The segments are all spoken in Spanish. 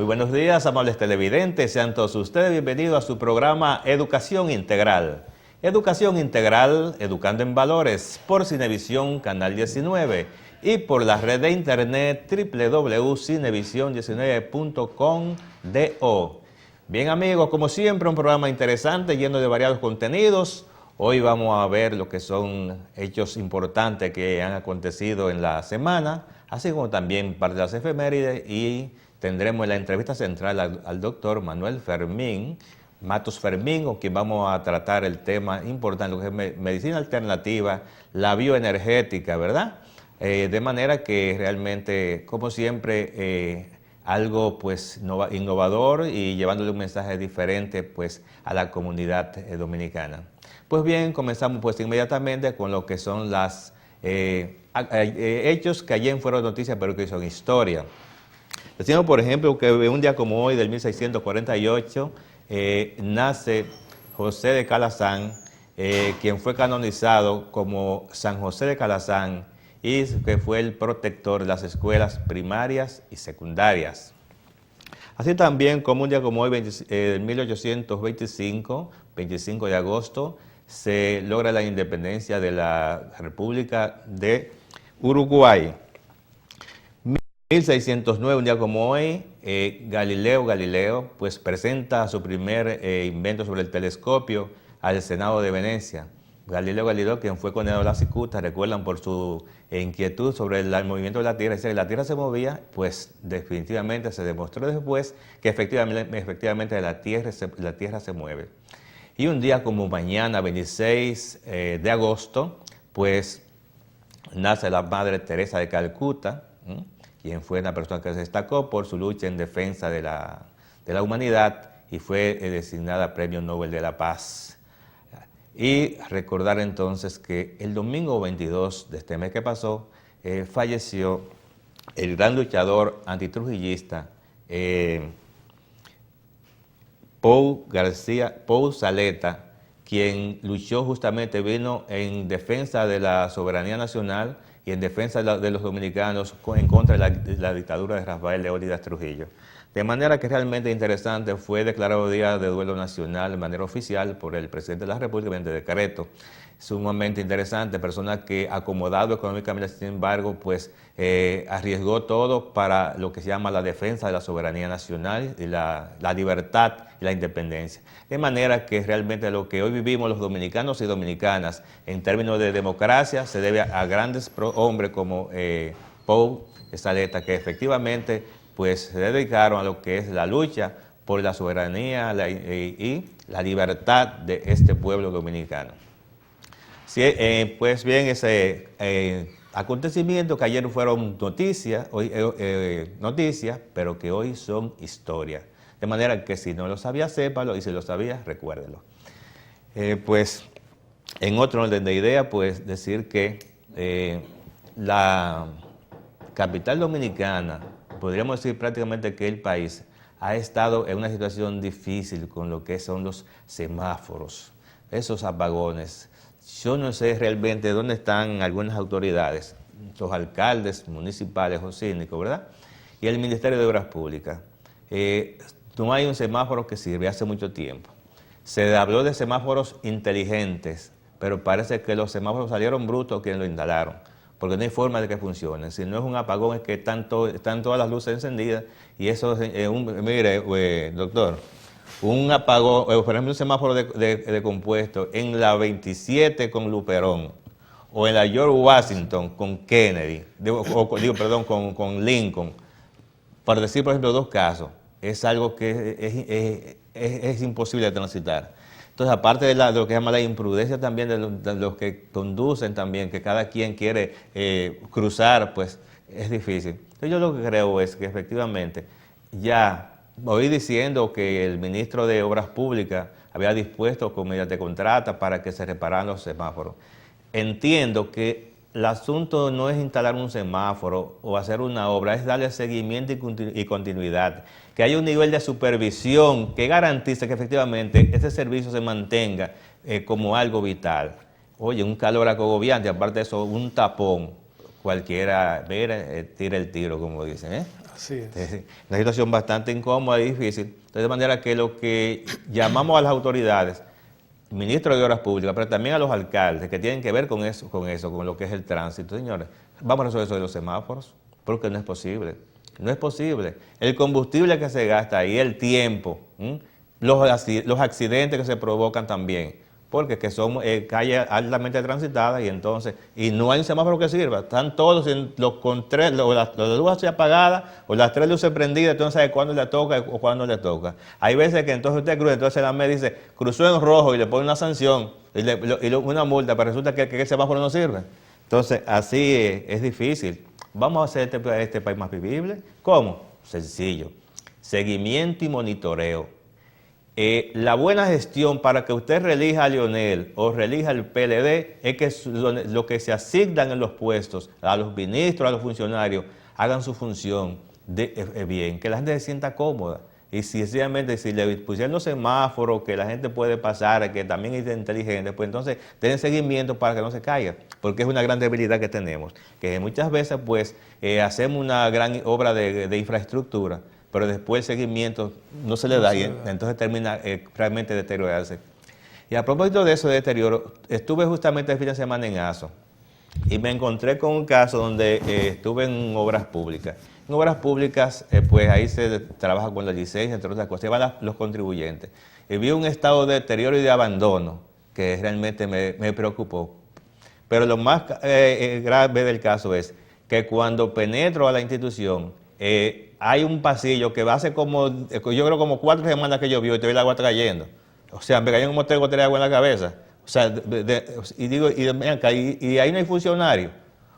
buenos días, amables televidentes. Sean todos ustedes bienvenidos a su programa Educación Integral. Educación Integral, Educando en Valores, por Cinevisión Canal 19 y por la red de internet www.cinevision19.com.do. Bien amigos, como siempre un programa interesante lleno de variados contenidos. Hoy vamos a ver lo que son hechos importantes que han acontecido en la semana, así como también parte de las efemérides, y tendremos en la entrevista central al doctor Manuel Fermín, Matos Fermín, con quien vamos a tratar el tema importante, lo que es medicina alternativa, la bioenergética, ¿verdad? De manera que realmente, como siempre, algo pues innovador y llevándole un mensaje diferente pues a la comunidad dominicana. Pues bien, comenzamos pues inmediatamente con lo que son las hechos que ayer fueron noticias pero que son historia. Decimos, por ejemplo, que un día como hoy, del 1648, nace José de Calazán, quien fue canonizado como San José de Calazán y que fue el protector de las escuelas primarias y secundarias. Así también, como un día como hoy, 1825, 25 de agosto, se logra la independencia de la República de Uruguay. 1609, un día como hoy, Galileo Galilei pues presenta su primer invento sobre el telescopio al Senado de Venecia. Galileo Galilei, quien fue condenado a la cicuta, recuerdan por su inquietud sobre el movimiento de la Tierra, es decir, la Tierra se movía, pues definitivamente se demostró después que efectivamente la Tierra se mueve. Y un día como mañana, 26 de agosto, pues nace la Madre Teresa de Calcuta, quien fue una persona que se destacó por su lucha en defensa de la humanidad y fue designada Premio Nobel de la Paz. Y recordar entonces que el domingo 22 de este mes que pasó, falleció el gran luchador antitrujillista Paul Zaletta, quien luchó justamente, vino en defensa de la soberanía nacional y en defensa de los dominicanos en contra de la dictadura de Rafael Leónidas Trujillo. De manera que realmente interesante, fue declarado Día de Duelo Nacional de manera oficial por el presidente de la República mediante decreto. Sumamente interesante, persona que acomodado económicamente, sin embargo, pues arriesgó todo para lo que se llama la defensa de la soberanía nacional y la libertad y la independencia. De manera que realmente lo que hoy vivimos los dominicanos y dominicanas en términos de democracia se debe a grandes hombres como Paul Zaletta, que efectivamente pues se dedicaron a lo que es la lucha por la soberanía y la libertad de este pueblo dominicano. Sí, pues bien, ese acontecimiento que ayer fueron noticias, pero que hoy son historia. De manera que si no lo sabía, sépalo, y si lo sabía, recuérdelo. Pues en otro orden de idea, pues decir que la capital dominicana, podríamos decir prácticamente que el país ha estado en una situación difícil con lo que son los semáforos, esos apagones. Yo no sé realmente dónde están algunas autoridades, los alcaldes municipales o síndicos, ¿verdad? Y el Ministerio de Obras Públicas. No hay un semáforo que sirve hace mucho tiempo. Se habló de semáforos inteligentes, pero parece que los semáforos salieron brutos quienes lo instalaron, porque no hay forma de que funcionen. Si no es un apagón, es que están todas las luces encendidas, y eso es mire, doctor, un apagón, por ejemplo, un semáforo de compuesto en la 27 con Luperón, o en la George Washington con Kennedy, con Lincoln, para decir, por ejemplo, dos casos, es algo que es imposible de transitar. Entonces, aparte de lo que se llama la imprudencia también de los que conducen también, que cada quien quiere cruzar, pues es difícil. Entonces, yo lo que creo es que efectivamente ya oí diciendo que el ministro de Obras Públicas había dispuesto mediante contrata para que se repararan los semáforos. Entiendo que el asunto no es instalar un semáforo o hacer una obra, es darle seguimiento y continuidad, que haya un nivel de supervisión que garantice que efectivamente ese servicio se mantenga como algo vital. Oye, un calor agobiante, aparte de eso, un tapón, cualquiera tira el tiro, como dicen, Así es. Una situación bastante incómoda y difícil. Entonces, de manera que lo que llamamos a las autoridades, ministro de Obras Públicas, pero también a los alcaldes que tienen que ver con eso, con lo que es el tránsito. Señores, vamos a resolver eso de los semáforos, porque no es posible. No es posible. El combustible que se gasta ahí, el tiempo, los accidentes que se provocan también, porque que son calles altamente transitadas y no hay un semáforo que sirva. Están todos con las luces apagadas o las 3 luces prendidas, entonces sabe cuándo le toca o cuándo le toca. Hay veces que entonces usted cruza, entonces la MED dice, cruzó en rojo y le pone una sanción y una multa, pero resulta que el semáforo no sirve. Entonces, así es difícil. ¿Vamos a hacer este país más vivible? ¿Cómo? Sencillo. Seguimiento y monitoreo. La buena gestión para que usted reelija a Leonel o reelija al PLD es que lo que se asignan en los puestos, a los ministros, a los funcionarios, hagan su función bien, que la gente se sienta cómoda. Y sencillamente, si le pusieron los semáforos, que la gente puede pasar, que también es inteligente, pues entonces den seguimiento para que no se caiga, porque es una gran debilidad que tenemos, que muchas veces pues hacemos una gran obra de infraestructura, pero después el seguimiento no se le da y entonces termina realmente deteriorarse. Y a propósito de eso de deterioro, estuve justamente el fin de semana en Aso y me encontré con un caso donde estuve en obras públicas. En obras públicas, pues ahí se trabaja con la licencia, entre otras cosas, se van los contribuyentes. Y vi un estado de deterioro y de abandono que realmente me preocupó. Pero lo más grave del caso es que cuando penetro a la institución, hay un pasillo que va a hacer yo creo como 4 semanas que llovió y te ve el agua cayendo. O sea, me cayeron como 3 gotas de agua en la cabeza. O sea, y ahí no hay funcionario.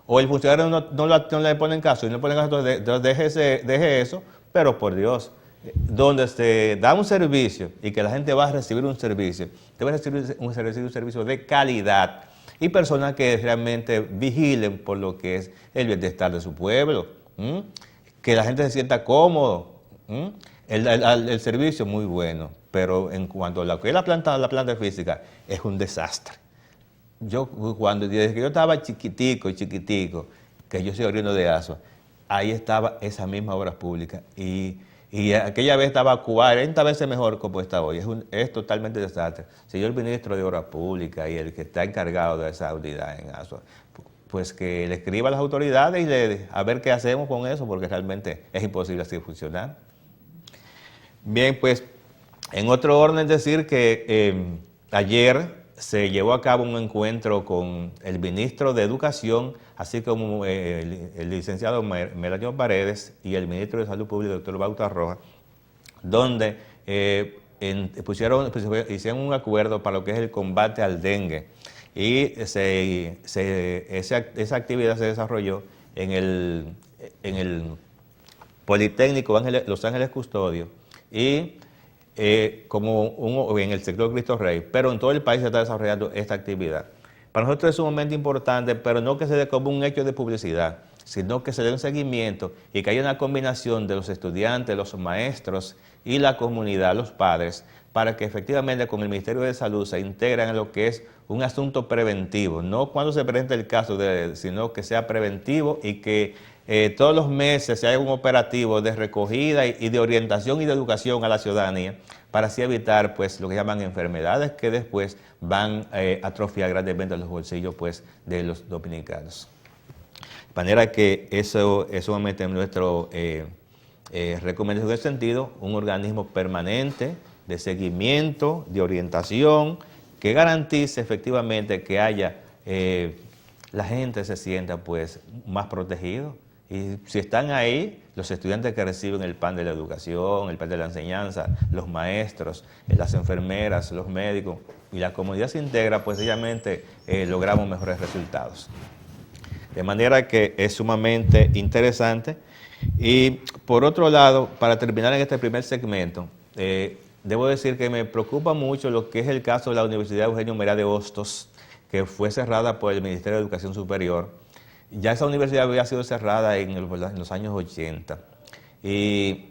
O el funcionario no le ponen caso y no le ponen caso, entonces deje eso, pero por Dios, donde se da un servicio y que la gente va a recibir un servicio, debe recibir un servicio de calidad y personas que realmente vigilen por lo que es el bienestar de su pueblo, que la gente se sienta cómodo. El servicio muy bueno, pero en cuanto a lo que es la planta física, es un desastre. Desde que yo estaba chiquitico, que yo soy oriundo de Asua, ahí estaba esa misma obra pública y aquella vez estaba 40 veces mejor como está hoy. Es totalmente desastre. Señor ministro de Obras Públicas y el que está encargado de esa unidad en Asua, pues que le escriba a las autoridades y a ver qué hacemos con eso, porque realmente es imposible así funcionar. Bien, pues en otro orden decir que ayer se llevó a cabo un encuentro con el ministro de Educación, así como el licenciado Melanio Paredes y el ministro de Salud Pública, doctor Bauta Rojas, donde hicieron un acuerdo para lo que es el combate al dengue. Y esa actividad se desarrolló en el Politécnico Los Ángeles Custodio y en el sector Cristo Rey, pero en todo el país se está desarrollando esta actividad. Para nosotros es sumamente importante, pero no que se dé como un hecho de publicidad, sino que se dé un seguimiento y que haya una combinación de los estudiantes, los maestros y la comunidad, los padres, para que efectivamente con el Ministerio de Salud se integren en lo que es un asunto preventivo, no cuando se presente el caso, sino que sea preventivo y que todos los meses se haga un operativo de recogida y de orientación y de educación a la ciudadanía para así evitar pues lo que llaman enfermedades que después van a atrofiar grandemente los bolsillos pues de los dominicanos. De manera que eso es sumamente nuestro recomendación en ese sentido, un organismo permanente de seguimiento, de orientación, que garantice efectivamente que haya, la gente se sienta pues más protegido. Y si están ahí, los estudiantes que reciben el pan de la educación, el pan de la enseñanza, los maestros, las enfermeras, los médicos y la comunidad se integra, pues sencillamente logramos mejores resultados. De manera que es sumamente interesante. Y por otro lado, para terminar en este primer segmento, debo decir que me preocupa mucho lo que es el caso de la Universidad Eugenio Meraa de Hostos, que fue cerrada por el Ministerio de Educación Superior. Ya esa universidad había sido cerrada en los años 80. Y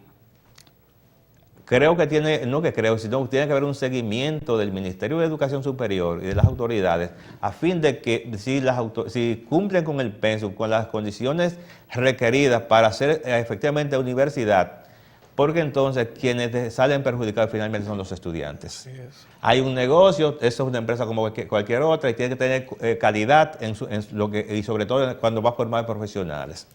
creo que tiene, no que creo, sino que tiene que haber un seguimiento del Ministerio de Educación Superior y de las autoridades a fin de que si cumplen con el pensum, con las condiciones requeridas para ser efectivamente universidad, porque entonces quienes salen perjudicados finalmente son los estudiantes. Hay un negocio, eso es una empresa como cualquier otra y tiene que tener calidad y sobre todo cuando va a formar profesionales.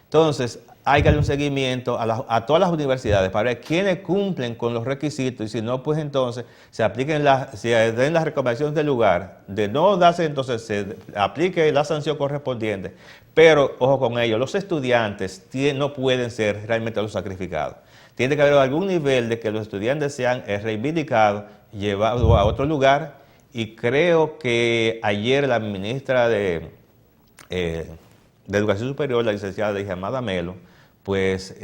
Entonces, hay que darle un seguimiento a todas las universidades para ver quiénes cumplen con los requisitos y si no, pues entonces se den las recomendaciones del lugar, de no darse, entonces se aplique la sanción correspondiente. Pero, ojo con ello, los estudiantes no pueden ser realmente los sacrificados. Tiene que haber algún nivel de que los estudiantes sean reivindicados, llevados a otro lugar, y creo que ayer la ministra de Educación Superior, la licenciada Amada Melo, pues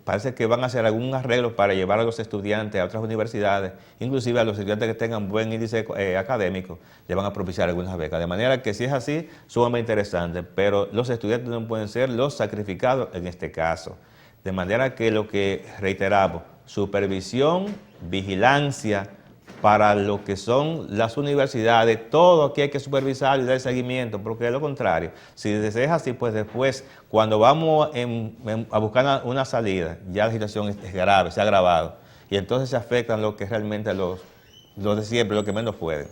parece que van a hacer algún arreglo para llevar a los estudiantes a otras universidades, inclusive a los estudiantes que tengan buen índice académico, le van a propiciar algunas becas. De manera que si es así, sumamente interesante, pero los estudiantes no pueden ser los sacrificados en este caso. De manera que lo que reiteramos, supervisión, vigilancia para lo que son las universidades, todo aquí hay que supervisar y dar seguimiento, porque de lo contrario, si es así, pues después, cuando vamos a buscar una salida, ya la situación es grave, se ha agravado, y entonces se afectan lo que realmente los de siempre, los que menos pueden.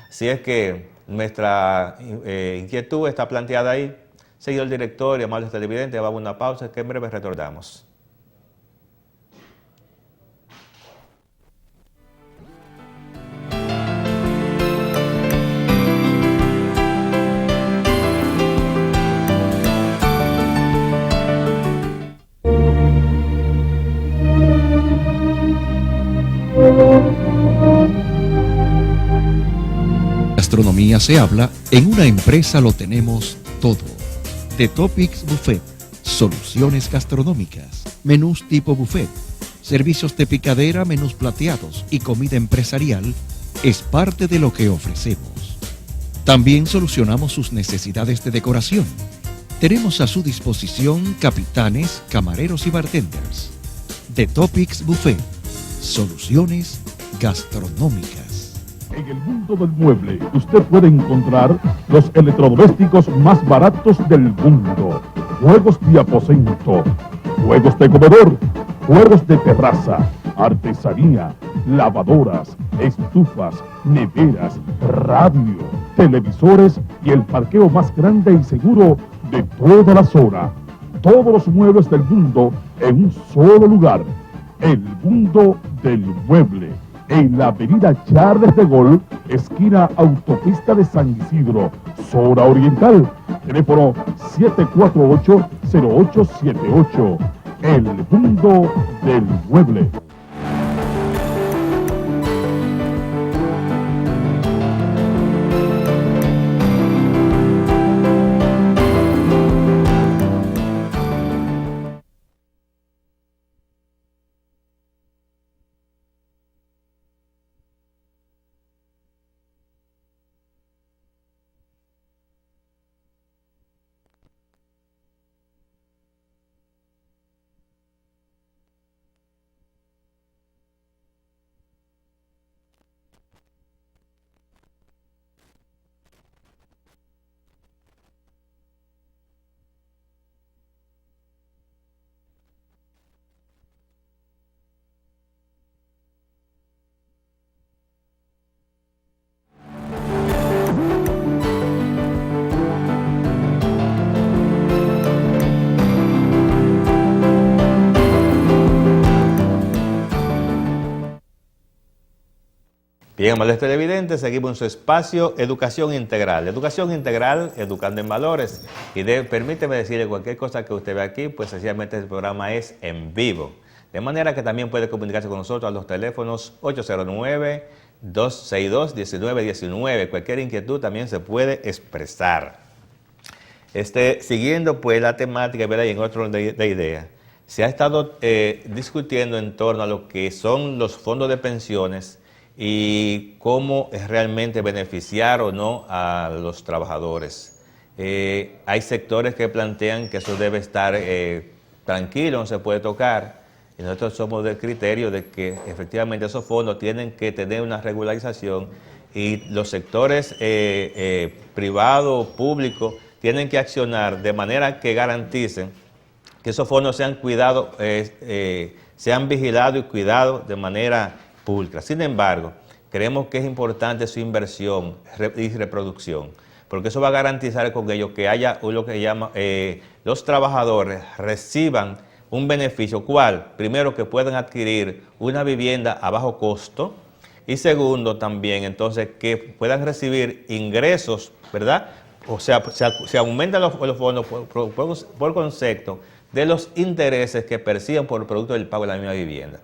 Así es que nuestra inquietud está planteada ahí. Señor director y amables televidentes, vamos a una pausa que en breve retornamos. Gastronomía se habla, en una empresa lo tenemos todo. The Topics Buffet, soluciones gastronómicas, menús tipo buffet, servicios de picadera, menús plateados y comida empresarial es parte de lo que ofrecemos. También solucionamos sus necesidades de decoración. Tenemos a su disposición capitanes, camareros y bartenders. The Topics Buffet, soluciones gastronómicas. En el mundo del mueble usted puede encontrar los electrodomésticos más baratos del mundo. Juegos de aposento, juegos de comedor, juegos de terraza, artesanía, lavadoras, estufas, neveras, radio, televisores y el parqueo más grande y seguro de toda la zona. Todos los muebles del mundo en un solo lugar. El mundo del mueble. En la avenida Charles de Gaulle, esquina Autopista de San Isidro, zona oriental. Teléfono 748-0878. El mundo del mueble. Bien, amables televidentes, seguimos en su espacio Educación Integral. Educación Integral, educando en valores. Y permíteme decirle cualquier cosa que usted ve aquí, pues sencillamente el programa es en vivo. De manera que también puede comunicarse con nosotros a los teléfonos 809-262-1919. Cualquier inquietud también se puede expresar. Siguiendo pues la temática, ¿verdad? Y en otro de ideas, se ha estado discutiendo en torno a lo que son los fondos de pensiones y cómo es realmente beneficiar o no a los trabajadores. Hay sectores que plantean que eso debe estar tranquilo, no se puede tocar. Y nosotros somos del criterio de que efectivamente esos fondos tienen que tener una regularización y los sectores privado, público, tienen que accionar de manera que garanticen que esos fondos sean cuidados, sean vigilados y cuidados de manera pública. Sin embargo, creemos que es importante su inversión y reproducción, porque eso va a garantizar con ello que haya lo que llama, los trabajadores reciban un beneficio. ¿Cuál? Primero, que puedan adquirir una vivienda a bajo costo, y segundo, también, entonces, que puedan recibir ingresos, ¿verdad? O sea, se aumentan los fondos por concepto de los intereses que perciban por el producto del pago de la misma vivienda.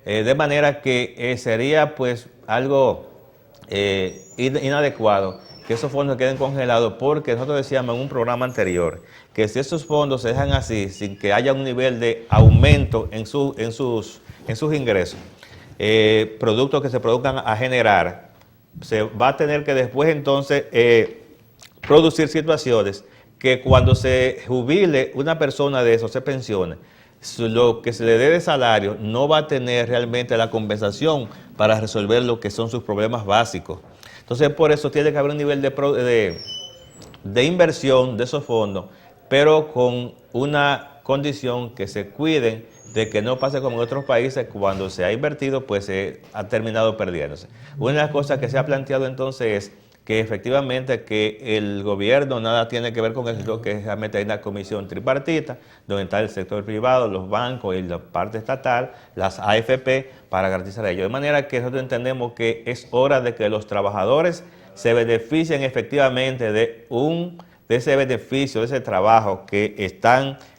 De manera que sería pues algo inadecuado que esos fondos queden congelados, porque nosotros decíamos en un programa anterior que si esos fondos se dejan así, sin que haya un nivel de aumento en sus ingresos, productos que se produzcan a generar, se va a tener que después entonces producir situaciones que cuando se jubile una persona de eso, se pensione, lo que se le dé de salario no va a tener realmente la compensación para resolver lo que son sus problemas básicos. Entonces, por eso tiene que haber un nivel de inversión de esos fondos, pero con una condición: que se cuiden de que no pase como en otros países, cuando se ha invertido, pues se ha terminado perdiéndose. Una de las cosas que se ha planteado entonces es que efectivamente que el gobierno nada tiene que ver con eso, que es realmente hay una comisión tripartita, donde está el sector privado, los bancos y la parte estatal, las AFP, para garantizar ello. De manera que nosotros entendemos que es hora de que los trabajadores se beneficien efectivamente de ese beneficio, de ese trabajo que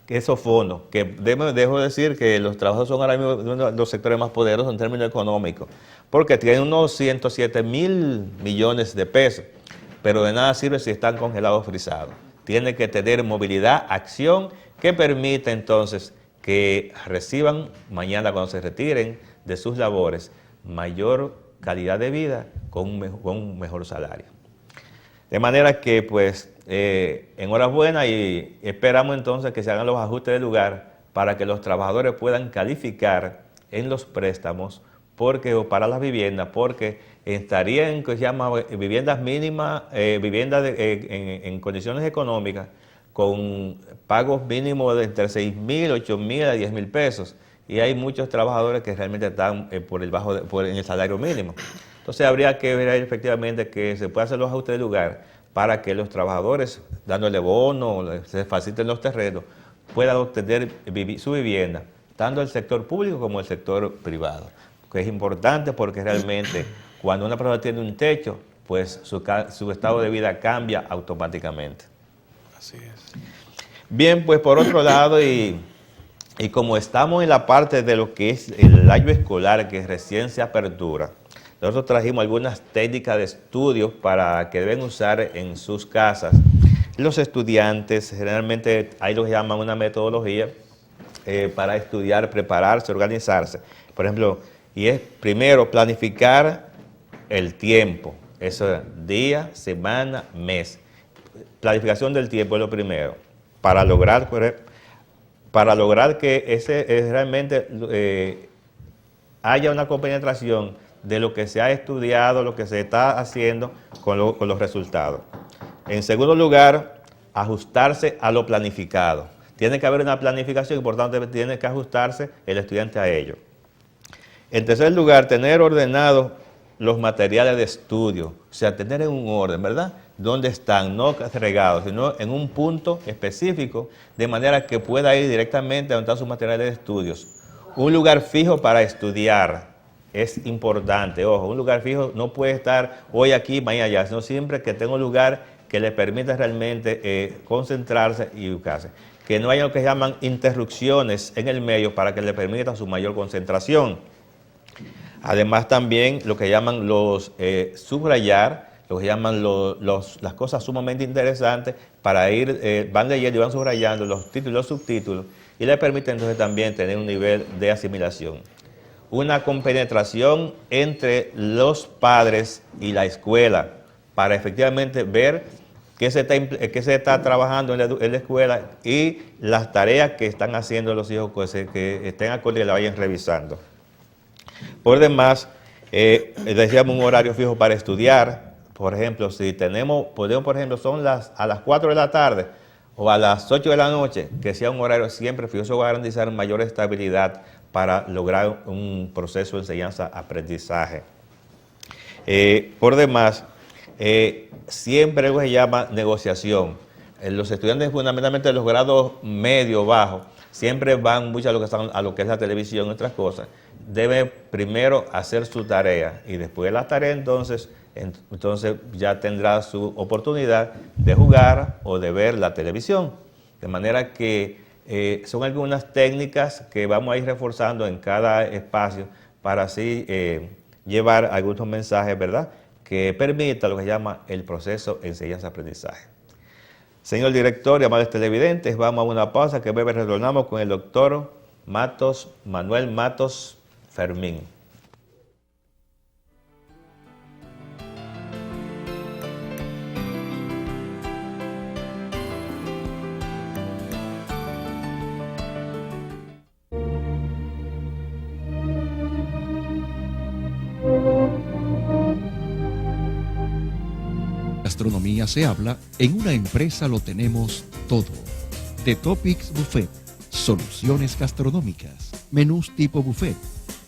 esos fondos, que dejo decir que los trabajadores son ahora mismo uno de los sectores más poderosos en términos económicos, porque tienen unos 107.000 millones de pesos, pero de nada sirve si están congelados, frisados. Tiene que tener movilidad, acción, que permita entonces que reciban mañana, cuando se retiren de sus labores, mayor calidad de vida con un mejor salario. De manera que, pues, enhorabuena, y esperamos entonces que se hagan los ajustes del lugar para que los trabajadores puedan calificar en los préstamos o para las viviendas, porque estarían en que se llama viviendas mínimas, viviendas en condiciones económicas, con pagos mínimos de entre 6.000, 8.000 a 10.000 pesos. Y hay muchos trabajadores que realmente están en el salario mínimo. Entonces habría que ver efectivamente que se pueda hacer los ajustes del lugar para que los trabajadores, dándole bono, se faciliten los terrenos, puedan obtener su vivienda, tanto el sector público como el sector privado. Que es importante, porque realmente cuando una persona tiene un techo, pues su estado de vida cambia automáticamente. Así es. Bien, pues por otro lado, y como estamos en la parte de lo que es el año escolar que recién se apertura, nosotros trajimos algunas técnicas de estudio para que deben usar en sus casas. Los estudiantes, generalmente hay lo que llaman una metodología para estudiar, prepararse, organizarse. Por ejemplo, y es primero planificar el tiempo, eso es día, semana, mes. Planificación del tiempo es lo primero, para lograr que realmente haya una compenetración de lo que se ha estudiado, lo que se está haciendo con los resultados. En segundo lugar, ajustarse a lo planificado. Tiene que haber una planificación y por tanto tiene que ajustarse el estudiante a ello. En tercer lugar, tener ordenados los materiales de estudio, o sea, tener en un orden, ¿verdad? ¿Dónde están? No regados, sino en un punto específico, de manera que pueda ir directamente a donde están sus materiales de estudios. Un lugar fijo para estudiar es importante. Ojo, un lugar fijo no puede estar hoy aquí, mañana allá, sino siempre que tenga un lugar que le permita realmente concentrarse y educarse. Que no haya lo que llaman interrupciones en el medio para que le permita su mayor concentración. Además también lo que llaman subrayar, lo que llaman las cosas sumamente interesantes para van leyendo y van subrayando los títulos y los subtítulos, y le permite entonces también tener un nivel de asimilación. Una compenetración entre los padres y la escuela para efectivamente ver qué se está trabajando en la escuela y las tareas que están haciendo los hijos que estén acordes y la vayan revisando. Por demás, decíamos un horario fijo para estudiar. Por ejemplo, si podemos, por ejemplo, a las 4 de la tarde o a las 8 de la noche, que sea un horario siempre fijo, eso va a garantizar mayor estabilidad para lograr un proceso de enseñanza-aprendizaje. Por demás, siempre algo se llama negociación. Los estudiantes fundamentalmente de los grados medio, bajo, siempre van mucho a lo que es la televisión y otras cosas. Deben primero hacer su tarea y después de la tarea entonces ya tendrá su oportunidad de jugar o de ver la televisión. De manera que son algunas técnicas que vamos a ir reforzando en cada espacio para así llevar algunos mensajes, ¿verdad?, que permita lo que se llama el proceso de enseñanza-aprendizaje. Señor director y amables televidentes, vamos a una pausa que breve retornamos con el doctor Manuel Matos Fermín. Gastronomía se habla, en una empresa lo tenemos todo. The Topics Buffet, soluciones gastronómicas, menús tipo buffet,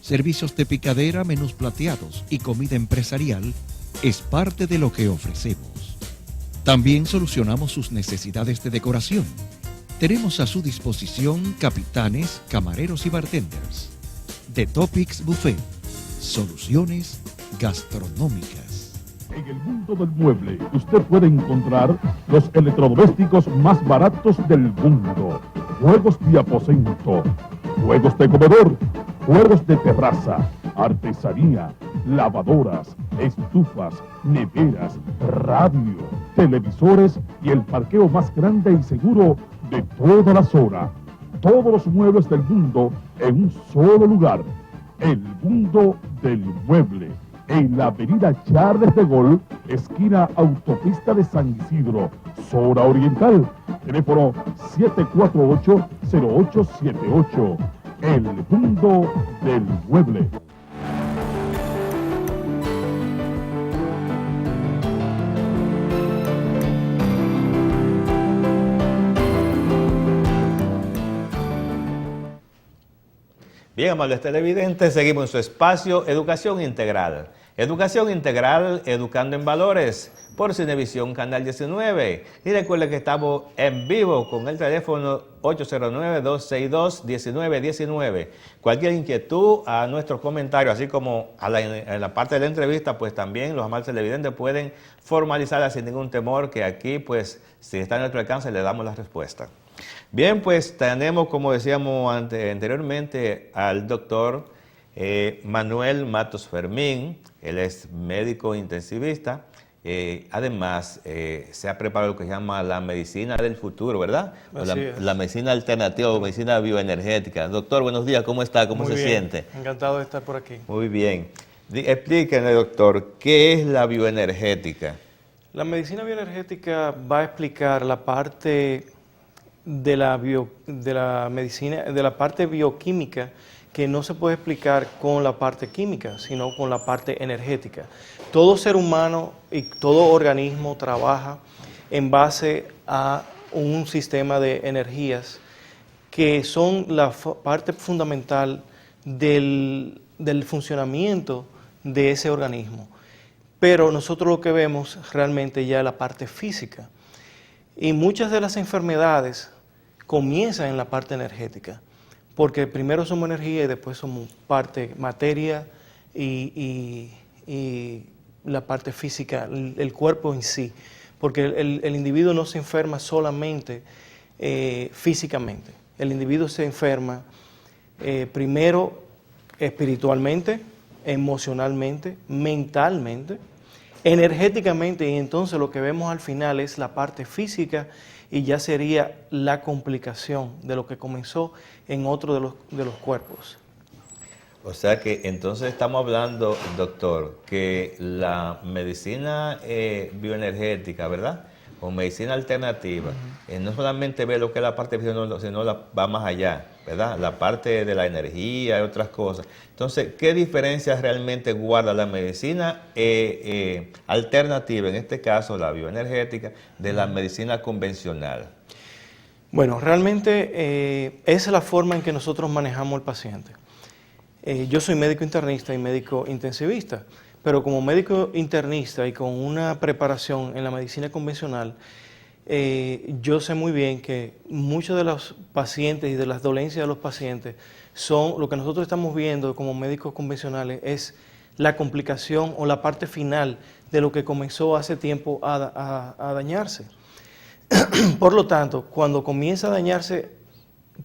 servicios de picadera, menús plateados y comida empresarial es parte de lo que ofrecemos. También solucionamos sus necesidades de decoración. Tenemos a su disposición capitanes, camareros y bartenders. The Topics Buffet, soluciones gastronómicas. En el mundo del mueble, usted puede encontrar los electrodomésticos más baratos del mundo. Juegos de aposento, juegos de comedor, juegos de terraza, artesanía, lavadoras, estufas, neveras, radio, televisores y el parqueo más grande y seguro de toda la zona. Todos los muebles del mundo en un solo lugar. El mundo del mueble. En la avenida Charles de Gaulle, esquina Autopista de San Isidro, zona oriental. Teléfono 748-0878. El mundo del mueble. Bien, amables televidentes, seguimos en su espacio Educación Integral. Educación Integral, educando en valores, por Cinevisión Canal 19. Y recuerden que estamos en vivo con el teléfono 809-262-1919. Cualquier inquietud a nuestros comentarios, así como en la parte de la entrevista, pues también los amables televidentes pueden formalizarla sin ningún temor, que aquí, pues, si está a nuestro alcance, le damos la respuesta. Bien, pues tenemos, como decíamos anteriormente, al doctor Manuel Matos Fermín. Él es médico intensivista. Además, se ha preparado lo que se llama la medicina del futuro, ¿verdad? La medicina alternativa o medicina bioenergética. Doctor, buenos días, ¿cómo está? ¿Cómo se siente? Encantado de estar por aquí. Muy bien. Explíquenos, doctor, ¿qué es la bioenergética? La medicina bioenergética va a explicar la parte de la medicina, de la parte bioquímica, que no se puede explicar con la parte química, sino con la parte energética. Todo ser humano y todo organismo trabaja en base a un sistema de energías que son la parte fundamental del funcionamiento de ese organismo. Pero nosotros lo que vemos realmente ya es la parte física. Y muchas de las enfermedades comienzan en la parte energética, porque primero somos energía y después somos parte materia y la parte física, el cuerpo en sí, porque el individuo no se enferma solamente físicamente, el individuo se enferma primero espiritualmente, emocionalmente, mentalmente, energéticamente, y entonces lo que vemos al final es la parte física y ya sería la complicación de lo que comenzó en otro de los cuerpos. O sea que entonces estamos hablando, doctor, que la medicina bioenergética, ¿verdad?, o medicina alternativa, no solamente ve lo que es la parte física, sino va más allá, ¿verdad? La parte de la energía y otras cosas. Entonces, ¿qué diferencias realmente guarda la medicina alternativa, en este caso la bioenergética, de la medicina convencional? Bueno, realmente esa es la forma en que nosotros manejamos al paciente. Yo soy médico internista y médico intensivista, pero como médico internista y con una preparación en la medicina convencional, yo sé muy bien que muchos de los pacientes y de las dolencias de los pacientes son lo que nosotros estamos viendo como médicos convencionales, es la complicación o la parte final de lo que comenzó hace tiempo a dañarse. Por lo tanto, cuando comienza a dañarse,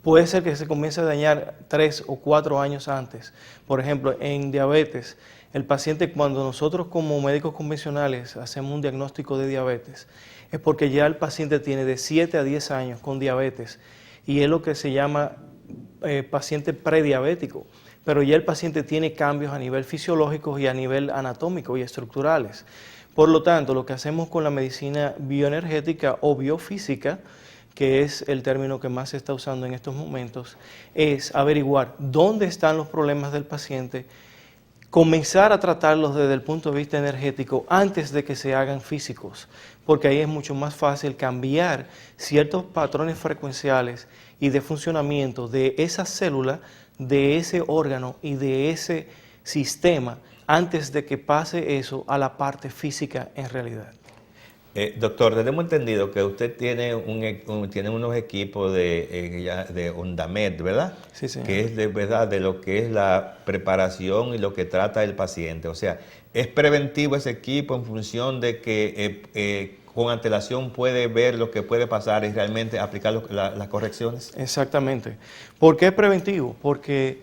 puede ser que se comience a dañar 3 o 4 años antes. Por ejemplo, en diabetes, el paciente, cuando nosotros como médicos convencionales hacemos un diagnóstico de diabetes, es porque ya el paciente tiene de 7 a 10 años con diabetes y es lo que se llama paciente prediabético. Pero ya el paciente tiene cambios a nivel fisiológico y a nivel anatómico y estructurales. Por lo tanto, lo que hacemos con la medicina bioenergética o biofísica, que es el término que más se está usando en estos momentos, es averiguar dónde están los problemas del paciente, comenzar a tratarlos desde el punto de vista energético antes de que se hagan físicos, porque ahí es mucho más fácil cambiar ciertos patrones frecuenciales y de funcionamiento de esa célula, de ese órgano y de ese sistema antes de que pase eso a la parte física en realidad. Doctor, tenemos entendido que usted tiene tiene unos equipos de Ondamed, ¿verdad? Sí, señor. Que es de verdad de lo que es la preparación y lo que trata el paciente. O sea, ¿es preventivo ese equipo en función de que con antelación puede ver lo que puede pasar y realmente aplicar las correcciones? Exactamente. ¿Por qué es preventivo? Porque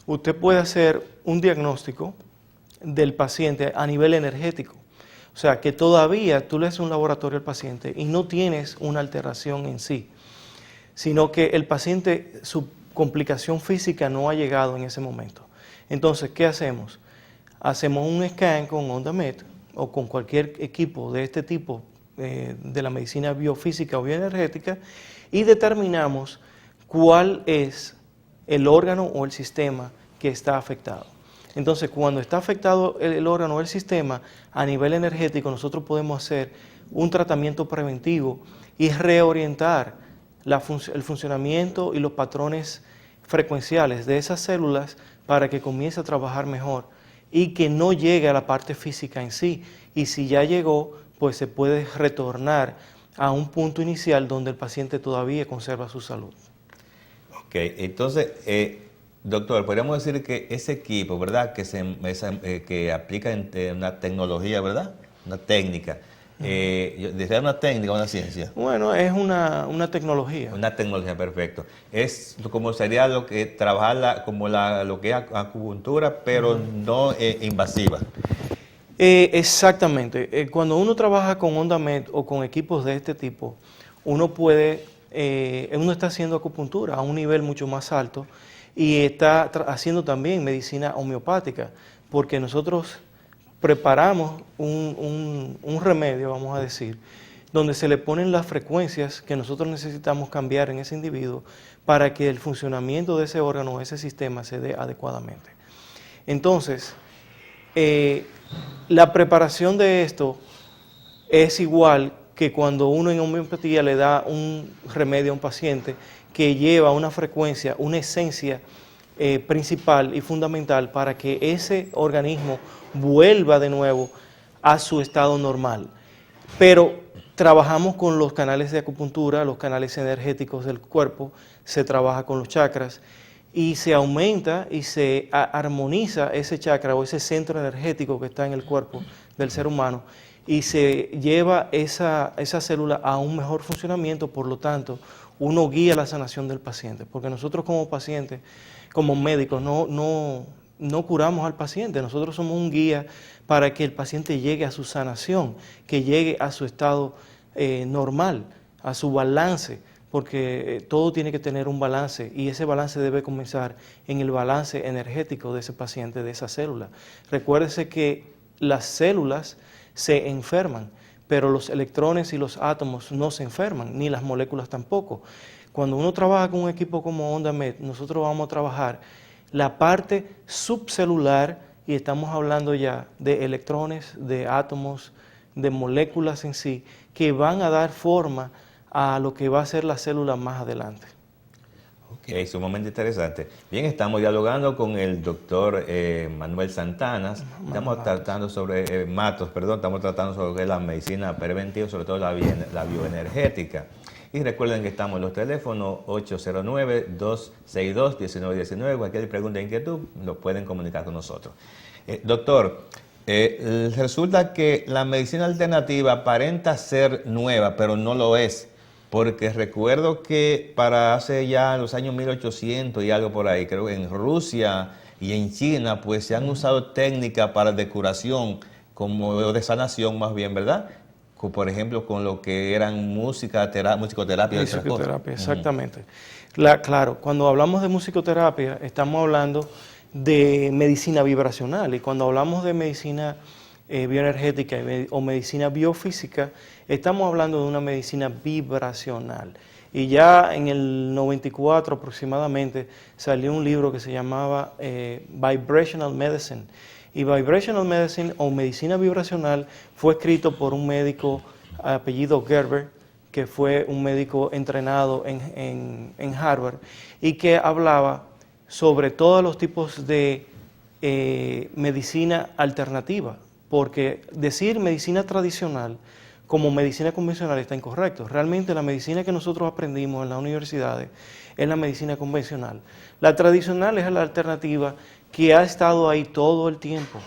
usted puede hacer un diagnóstico del paciente a nivel energético. O sea, que todavía tú le haces un laboratorio al paciente y no tienes una alteración en sí, sino que el paciente, su complicación física no ha llegado en ese momento. Entonces, ¿qué hacemos? Hacemos un scan con Ondamed o con cualquier equipo de este tipo de la medicina biofísica o bioenergética y determinamos cuál es el órgano o el sistema que está afectado. Entonces, cuando está afectado el órgano o el sistema, a nivel energético nosotros podemos hacer un tratamiento preventivo y reorientar el funcionamiento y los patrones frecuenciales de esas células para que comience a trabajar mejor y que no llegue a la parte física en sí. Y si ya llegó, pues se puede retornar a un punto inicial donde el paciente todavía conserva su salud. Ok, entonces, doctor, podríamos decir que ese equipo, ¿verdad? Que aplica una tecnología, ¿verdad? Una técnica. ¿Decía una técnica o una ciencia? Bueno, es una tecnología. Una tecnología, perfecto. Es como sería lo que trabajar como lo que es acupuntura, pero no invasiva. Exactamente. Cuando uno trabaja con Ondamed o con equipos de este tipo, uno está haciendo acupuntura a un nivel mucho más alto y está haciendo también medicina homeopática, porque nosotros preparamos un remedio, vamos a decir, donde se le ponen las frecuencias que nosotros necesitamos cambiar en ese individuo para que el funcionamiento de ese órgano o ese sistema se dé adecuadamente. Entonces, la preparación de esto es igual que cuando uno en homeopatía le da un remedio a un paciente que lleva una frecuencia, una esencia principal y fundamental para que ese organismo vuelva de nuevo a su estado normal. Pero trabajamos con los canales de acupuntura, los canales energéticos del cuerpo, se trabaja con los chakras y se aumenta y se armoniza ese chakra o ese centro energético que está en el cuerpo del ser humano y se lleva esa célula a un mejor funcionamiento. Por lo tanto, uno guía la sanación del paciente, porque nosotros como pacientes, como médicos, no curamos al paciente, nosotros somos un guía para que el paciente llegue a su sanación, que llegue a su estado normal, a su balance, porque todo tiene que tener un balance y ese balance debe comenzar en el balance energético de ese paciente, de esa célula. Recuérdese que las células se enferman, pero los electrones y los átomos no se enferman, ni las moléculas tampoco. Cuando uno trabaja con un equipo como OndaMed, nosotros vamos a trabajar la parte subcelular y estamos hablando ya de electrones, de átomos, de moléculas en sí, que van a dar forma a lo que va a ser la célula más adelante. Ok, sumamente interesante. Bien, estamos dialogando con el doctor Manuel Santanas. Estamos tratando sobre estamos tratando sobre la medicina preventiva, sobre todo la bioenergética. Y recuerden que estamos en los teléfonos 809-262-1919. Cualquier pregunta e inquietud lo pueden comunicar con nosotros. Doctor, resulta que la medicina alternativa aparenta ser nueva, pero no lo es. Porque recuerdo que para hace ya los años 1800 y algo por ahí, creo que en Rusia y en China, pues se han usado técnicas para de curación, como de sanación más bien, ¿verdad? Por ejemplo, con lo que eran musicoterapia y otras cosas. Musicoterapia, exactamente. Claro, cuando hablamos de musicoterapia, estamos hablando de medicina vibracional. Y cuando hablamos de medicina bioenergética o medicina biofísica, estamos hablando de una medicina vibracional. Y ya en el 94 aproximadamente salió un libro que se llamaba Vibrational Medicine. Y Vibrational Medicine o medicina vibracional fue escrito por un médico apellido Gerber, que fue un médico entrenado en Harvard y que hablaba sobre todos los tipos de medicina alternativa, porque decir medicina tradicional como medicina convencional está incorrecto. Realmente la medicina que nosotros aprendimos en las universidades es la medicina convencional. La tradicional es la alternativa que ha estado ahí todo el tiempo.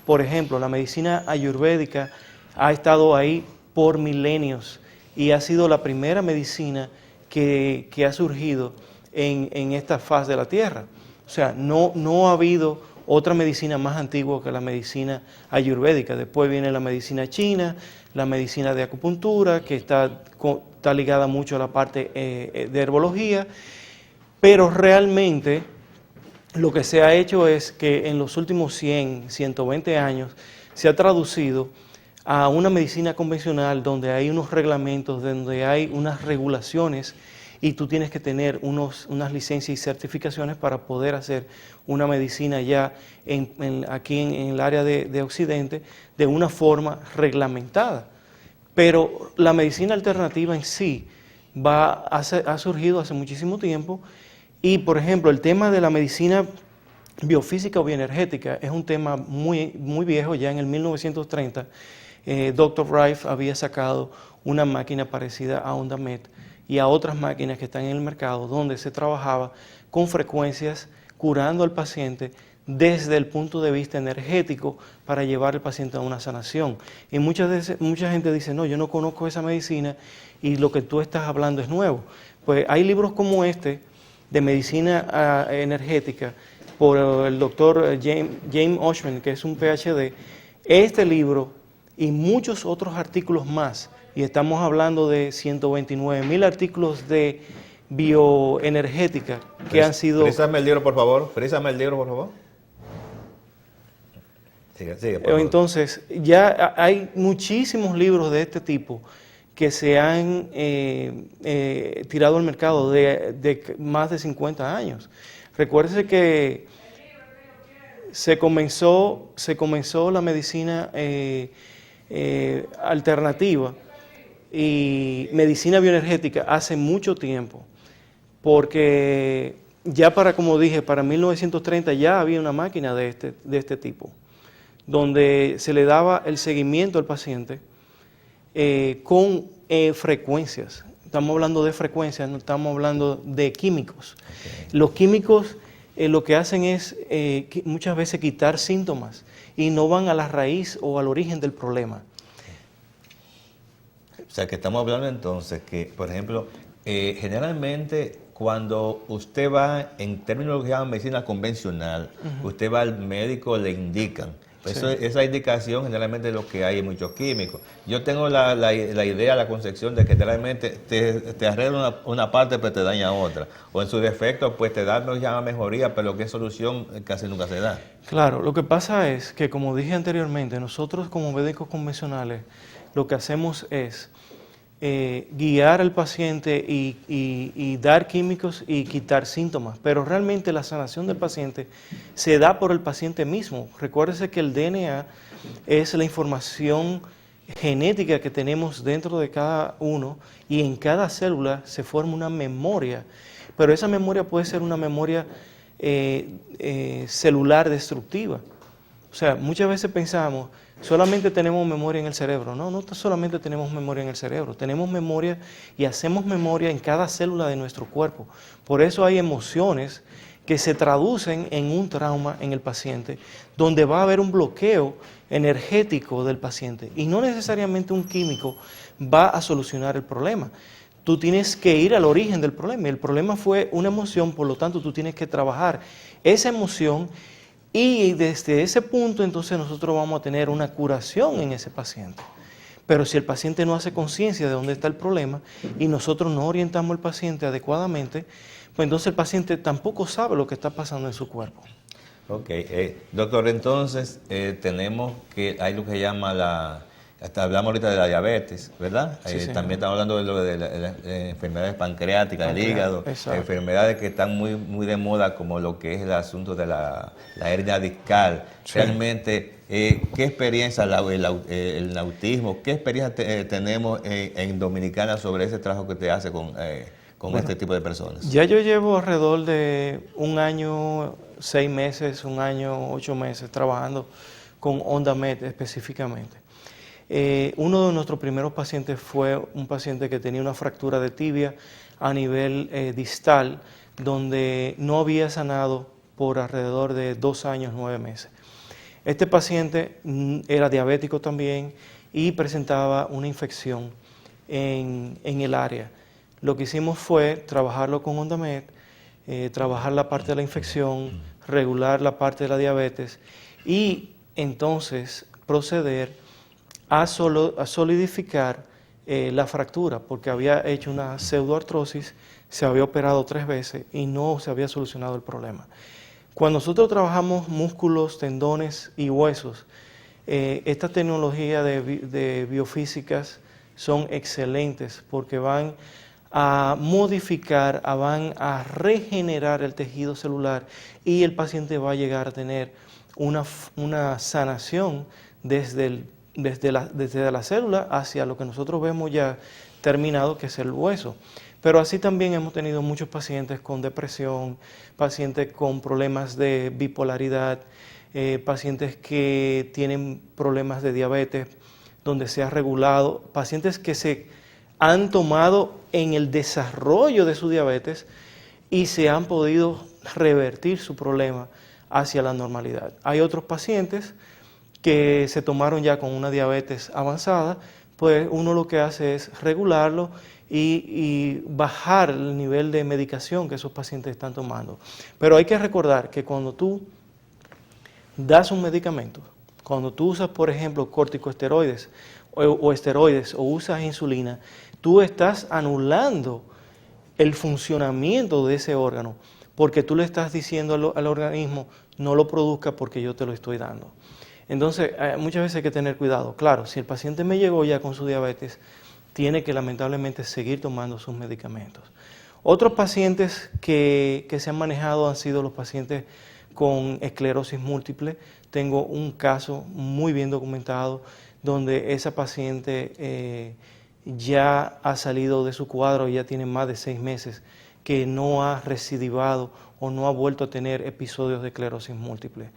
Por ejemplo, la medicina ayurvédica ha estado ahí por milenios y ha sido la primera medicina que ha surgido en esta faz de la Tierra. O sea, no ha habido otra medicina más antigua que la medicina ayurvédica. Después viene la medicina china, la medicina de acupuntura, que está ligada mucho a la parte de herbología, pero realmente lo que se ha hecho es que en los últimos 100, 120 años se ha traducido a una medicina convencional donde hay unos reglamentos, donde hay unas regulaciones y tú tienes que tener unas licencias y certificaciones para poder hacer una medicina ya aquí en el área de Occidente de una forma reglamentada. Pero la medicina alternativa en sí ha surgido hace muchísimo tiempo y, por ejemplo, el tema de la medicina biofísica o bioenergética es un tema muy, muy viejo. Ya en el 1930, Dr. Rife había sacado una máquina parecida a OndaMed y a otras máquinas que están en el mercado donde se trabajaba con frecuencias curando al paciente desde el punto de vista energético para llevar al paciente a una sanación. Y mucha gente dice, no, yo no conozco esa medicina y lo que tú estás hablando es nuevo. Pues hay libros como este de medicina energética por el doctor James Oschman, que es un PhD. Este libro y muchos otros artículos más, y estamos hablando de 129,000 artículos de bioenergética que han sido... Frízame el libro, por favor. Sigue, por favor. Entonces, ya hay muchísimos libros de este tipo que se han tirado al mercado de más de 50 años. Recuérdese que se comenzó la medicina alternativa y medicina bioenergética hace mucho tiempo, porque ya como dije, para 1930 ya había una máquina de este tipo, donde se le daba el seguimiento al paciente con frecuencias. Estamos hablando de frecuencias, no estamos hablando de químicos. Okay. Los químicos lo que hacen es muchas veces quitar síntomas y no van a la raíz o al origen del problema. O sea, que estamos hablando entonces que, por ejemplo, generalmente cuando usted va en términos que llaman medicina convencional, usted va al médico, le indican. Eso, sí. Esa indicación generalmente es lo que hay en muchos químicos. Yo tengo la idea, la concepción de que generalmente te arregla una parte pero te daña otra. O en su defecto pues te da una mejoría, pero que es solución casi nunca se da. Claro, lo que pasa es que, como dije anteriormente, nosotros como médicos convencionales lo que hacemos es guiar al paciente y dar químicos y quitar síntomas, pero realmente la sanación del paciente se da por el paciente mismo. Recuérdese que el DNA es la información genética que tenemos dentro de cada uno y en cada célula se forma una memoria, pero esa memoria puede ser una memoria celular destructiva. O sea, muchas veces pensamos, solamente tenemos memoria en el cerebro. No solamente tenemos memoria en el cerebro, tenemos memoria y hacemos memoria en cada célula de nuestro cuerpo. Por eso hay emociones que se traducen en un trauma en el paciente, donde va a haber un bloqueo energético del paciente. Y no necesariamente un químico va a solucionar el problema. Tú tienes que ir al origen del problema. Y el problema fue una emoción, por lo tanto tú tienes que trabajar esa emoción. Y desde ese punto entonces nosotros vamos a tener una curación en ese paciente. Pero si el paciente no hace conciencia de dónde está el problema y nosotros no orientamos al paciente adecuadamente, pues entonces el paciente tampoco sabe lo que está pasando en su cuerpo. Ok, doctor, entonces tenemos que, hay lo que se llama hasta hablamos ahorita de la diabetes, ¿verdad? Sí, también estamos hablando de lo de las enfermedades pancreáticas, del hígado, exacto. enfermedades que están muy de moda, como lo que es el asunto de la hernia discal. Sí. Realmente, ¿qué experiencia, el autismo, qué experiencia tenemos en Dominicana sobre ese trabajo que te hace con este tipo de personas? Ya yo llevo alrededor de 1 año, 6 meses, 1 año, 8 meses trabajando con OndaMed específicamente. Uno de nuestros primeros pacientes fue un paciente que tenía una fractura de tibia a nivel distal, donde no había sanado por alrededor de 2 años, 9 meses. Este paciente era diabético también y presentaba una infección en el área. Lo que hicimos fue trabajarlo con OndaMed, trabajar la parte de la infección, regular la parte de la diabetes y entonces proceder a solidificar la fractura, porque había hecho una pseudoartrosis, se había operado 3 veces y no se había solucionado el problema. Cuando nosotros trabajamos músculos, tendones y huesos, esta tecnología de biofísicas son excelentes porque van a modificar, van a regenerar el tejido celular y el paciente va a llegar a tener una sanación desde la célula hacia lo que nosotros vemos ya terminado, que es el hueso. Pero así también hemos tenido muchos pacientes con depresión, pacientes con problemas de bipolaridad, pacientes que tienen problemas de diabetes, donde se ha regulado, pacientes que se han tomado en el desarrollo de su diabetes y se han podido revertir su problema hacia la normalidad. Hay otros pacientes que se tomaron ya con una diabetes avanzada, pues uno lo que hace es regularlo y bajar el nivel de medicación que esos pacientes están tomando. Pero hay que recordar que cuando tú das un medicamento, cuando tú usas, por ejemplo, corticosteroides o esteroides o usas insulina, tú estás anulando el funcionamiento de ese órgano porque tú le estás diciendo al organismo, no lo produzca porque yo te lo estoy dando. Entonces, muchas veces hay que tener cuidado. Claro, si el paciente me llegó ya con su diabetes, tiene que lamentablemente seguir tomando sus medicamentos. Otros pacientes que se han manejado han sido los pacientes con esclerosis múltiple. Tengo un caso muy bien documentado donde esa paciente ya ha salido de su cuadro, ya tiene más de 6 meses que no ha recidivado o no ha vuelto a tener episodios de esclerosis múltiple.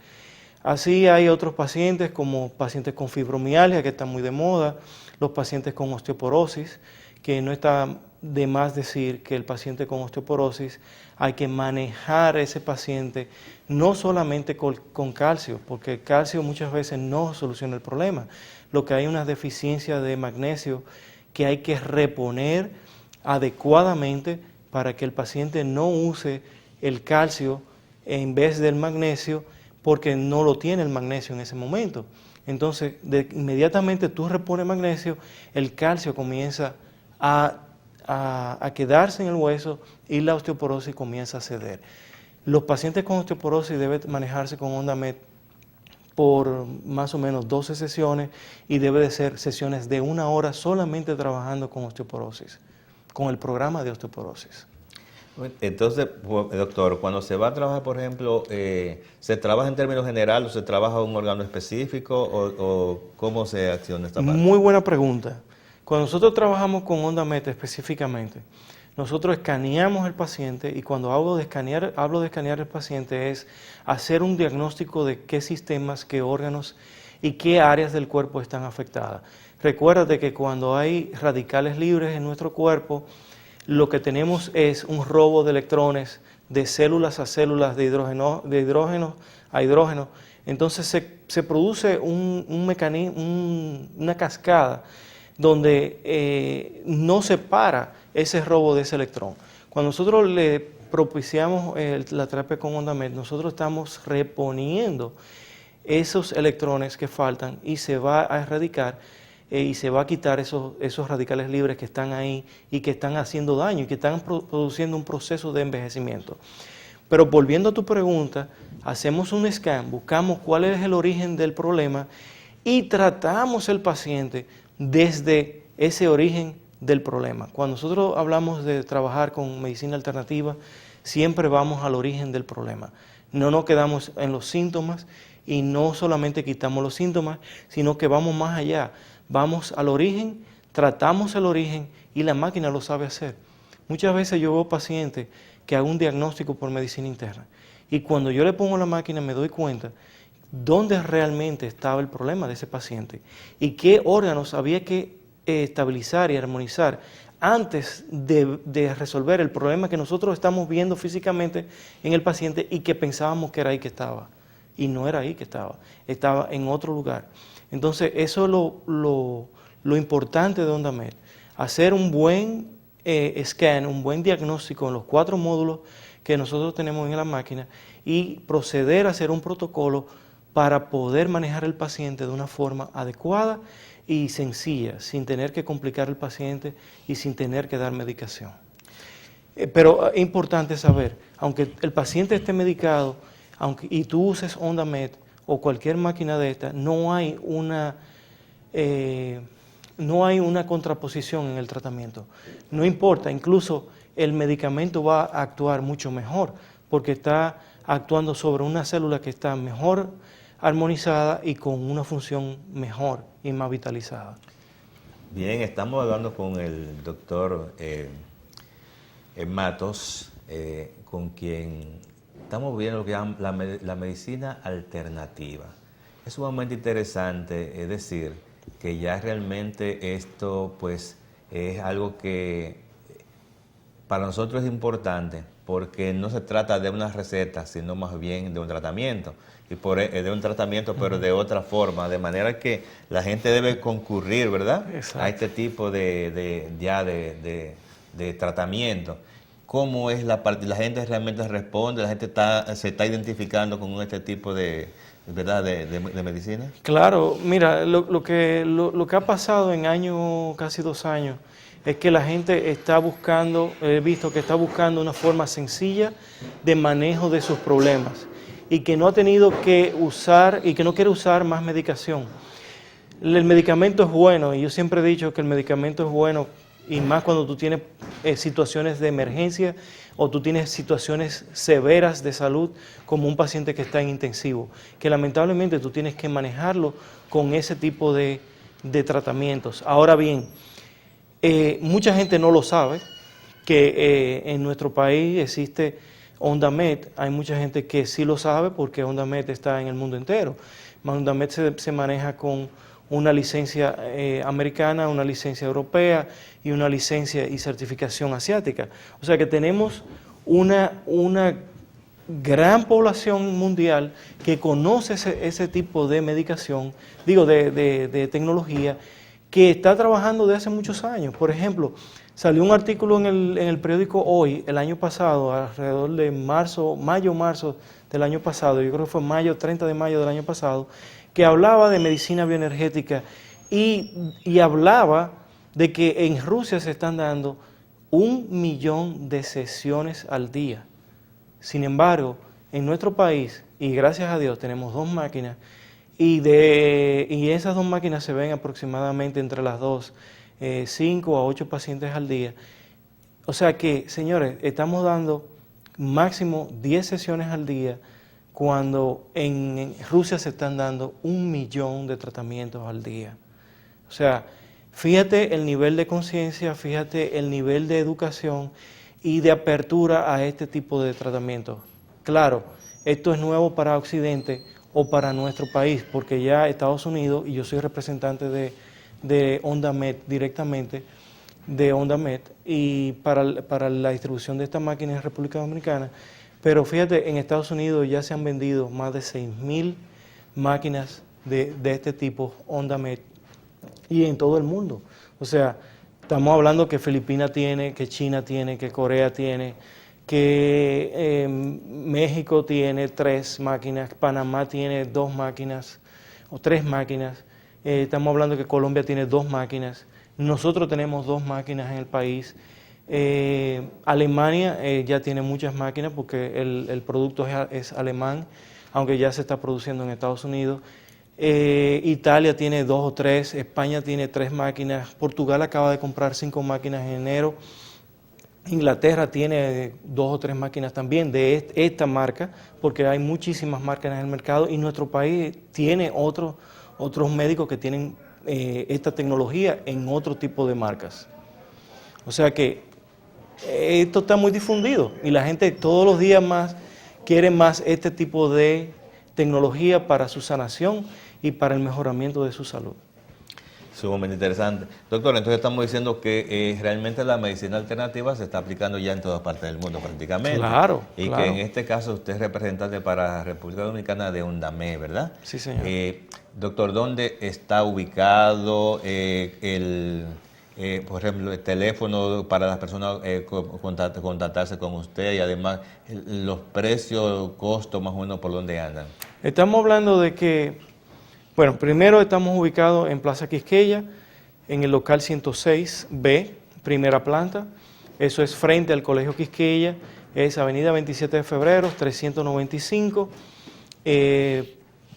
Así hay otros pacientes como pacientes con fibromialgia, que están muy de moda, los pacientes con osteoporosis, que no está de más decir que el paciente con osteoporosis hay que manejar a ese paciente no solamente con calcio, porque el calcio muchas veces no soluciona el problema. Lo que hay es una deficiencia de magnesio que hay que reponer adecuadamente para que el paciente no use el calcio en vez del magnesio, porque no lo tiene el magnesio en ese momento. Entonces, inmediatamente tú repones magnesio, el calcio comienza a quedarse en el hueso y la osteoporosis comienza a ceder. Los pacientes con osteoporosis deben manejarse con OndaMed por más o menos 12 sesiones y debe de ser sesiones de 1 hora solamente trabajando con osteoporosis, con el programa de osteoporosis. Entonces, doctor, cuando se va a trabajar, por ejemplo, ¿se trabaja en términos generales o se trabaja un órgano específico o cómo se acciona esta parte? Muy buena pregunta. Cuando nosotros trabajamos con OndaMed específicamente, nosotros escaneamos el paciente y cuando hablo de escanear el paciente es hacer un diagnóstico de qué sistemas, qué órganos y qué áreas del cuerpo están afectadas. Recuérdate que cuando hay radicales libres en nuestro cuerpo, lo que tenemos es un robo de electrones de células a células, de hidrógeno a hidrógeno. Entonces se produce un mecanismo, una cascada donde no se para ese robo de ese electrón. Cuando nosotros le propiciamos la terapia con OndaMed, nosotros estamos reponiendo esos electrones que faltan y se va a erradicar y se va a quitar esos radicales libres que están ahí y que están haciendo daño y que están produciendo un proceso de envejecimiento. Pero volviendo a tu pregunta, hacemos un scan, buscamos cuál es el origen del problema y tratamos el paciente desde ese origen del problema. Cuando nosotros hablamos de trabajar con medicina alternativa, siempre vamos al origen del problema. No nos quedamos en los síntomas y no solamente quitamos los síntomas, sino que vamos más allá. Vamos al origen, tratamos el origen y la máquina lo sabe hacer. Muchas veces yo veo pacientes que hago un diagnóstico por medicina interna y cuando yo le pongo la máquina me doy cuenta dónde realmente estaba el problema de ese paciente y qué órganos había que estabilizar y armonizar antes de resolver el problema que nosotros estamos viendo físicamente en el paciente y que pensábamos que era ahí que estaba. Y no era ahí que estaba en otro lugar. Entonces, eso es lo importante de OndaMed, hacer un buen scan, un buen diagnóstico en los 4 módulos que nosotros tenemos en la máquina y proceder a hacer un protocolo para poder manejar el paciente de una forma adecuada y sencilla, sin tener que complicar al paciente y sin tener que dar medicación. Pero es importante saber, aunque el paciente esté medicado y tú uses OndaMed o cualquier máquina de esta, no hay una contraposición en el tratamiento. No importa, incluso el medicamento va a actuar mucho mejor porque está actuando sobre una célula que está mejor armonizada y con una función mejor y más vitalizada. Bien, estamos hablando con el doctor Matos, con quien estamos viendo lo que llaman la medicina alternativa. Es sumamente interesante, es decir, que ya realmente esto pues es algo que para nosotros es importante porque no se trata de una receta, sino más bien de un tratamiento. Y de un tratamiento, pero de otra forma, de manera que la gente debe concurrir, ¿verdad? Exacto. A este tipo de tratamiento. ¿Cómo es la parte? ¿La gente realmente responde? ¿La gente se está identificando con este tipo ¿verdad? de medicina? Claro, mira, lo que ha pasado en casi 2 años, es que la gente está buscando, he visto que está buscando una forma sencilla de manejo de sus problemas y que no ha tenido que usar y que no quiere usar más medicación. El medicamento es bueno y yo siempre he dicho que el medicamento es bueno y más cuando tú tienes situaciones de emergencia o tú tienes situaciones severas de salud como un paciente que está en intensivo, que lamentablemente tú tienes que manejarlo con ese tipo de tratamientos. Ahora bien, mucha gente no lo sabe, que en nuestro país existe OndaMed. Hay mucha gente que sí lo sabe porque OndaMed está en el mundo entero. OndaMed se maneja con una licencia americana, una licencia europea y una licencia y certificación asiática. O sea que tenemos una gran población mundial que conoce ese tipo de medicación, de tecnología, que está trabajando desde hace muchos años. Por ejemplo, salió un artículo en el periódico Hoy, el año pasado, alrededor de mayo-marzo del año pasado, yo creo que fue 30 de mayo del año pasado, que hablaba de medicina bioenergética y hablaba de que en Rusia se están dando 1 millón de sesiones al día. Sin embargo, en nuestro país, y gracias a Dios tenemos 2 máquinas, y esas dos máquinas se ven aproximadamente entre las dos, 5 a 8 pacientes al día. O sea que, señores, estamos dando máximo 10 sesiones al día, cuando en Rusia se están dando 1 millón de tratamientos al día. O sea, fíjate el nivel de conciencia, fíjate el nivel de educación y de apertura a este tipo de tratamientos. Claro, esto es nuevo para Occidente o para nuestro país, porque ya Estados Unidos, y yo soy representante de OndaMed directamente, de OndaMed, y para la distribución de esta máquina en República Dominicana. Pero fíjate, en Estados Unidos ya se han vendido más de 6.000 máquinas de este tipo, OndaMed, y en todo el mundo. O sea, estamos hablando que Filipinas tiene, que China tiene, que Corea tiene, que México tiene 3 máquinas, Panamá tiene 2 máquinas o 3 máquinas, estamos hablando que Colombia tiene 2 máquinas, nosotros tenemos 2 máquinas en el país. Alemania ya tiene muchas máquinas porque el producto es alemán, aunque ya se está produciendo en Estados Unidos. Italia tiene 2 o 3, España tiene 3 máquinas, Portugal acaba de comprar 5 máquinas en enero, Inglaterra tiene 2 o 3 máquinas también de esta marca, porque hay muchísimas marcas en el mercado, y nuestro país tiene otros médicos que tienen esta tecnología en otro tipo de marcas. O sea que esto está muy difundido y la gente todos los días más quiere más este tipo de tecnología para su sanación y para el mejoramiento de su salud. Sumamente interesante. Doctor, entonces estamos diciendo que realmente la medicina alternativa se está aplicando ya en todas partes del mundo prácticamente. Claro, y claro. que en este caso usted es representante para República Dominicana de OndaMed, ¿verdad? Sí, señor. Doctor, ¿dónde está ubicado por ejemplo, el teléfono para las personas contactarse con usted, y además los precios, costos más o menos por dónde andan? Estamos hablando de que, bueno, primero estamos ubicados en Plaza Quisqueya, en el local 106B, primera planta. Eso es frente al Colegio Quisqueya, es Avenida 27 de Febrero, 395,